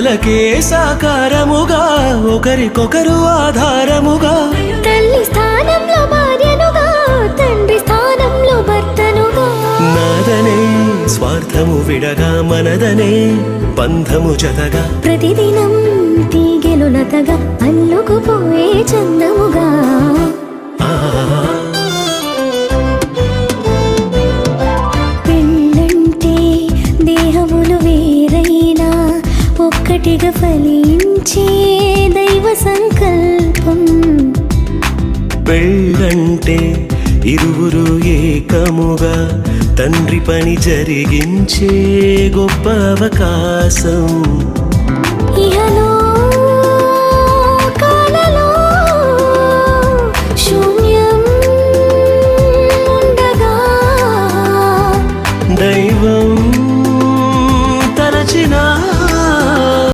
లకే సాకారముగా ఒకరికొకరు ఆధారముగా తల్లి స్థానంలో భార్యనుగా తండ్రి స్థానంలో భర్తనుగా నాదనే స్వార్థము విడగా మనదనే బంధము జతగా ప్రతిదినం తీగెలు లతగా అల్లుకుపోయే చందముగా పెళ్ళంటే దేహములు వేరైనా ఒక్కటిగా ఫలించే దైవ సంకల్పం పెళ్ళంటే ఇరువురు ఏకముగా తండ్రి పని జరిగించే గొప్ప అవకాశం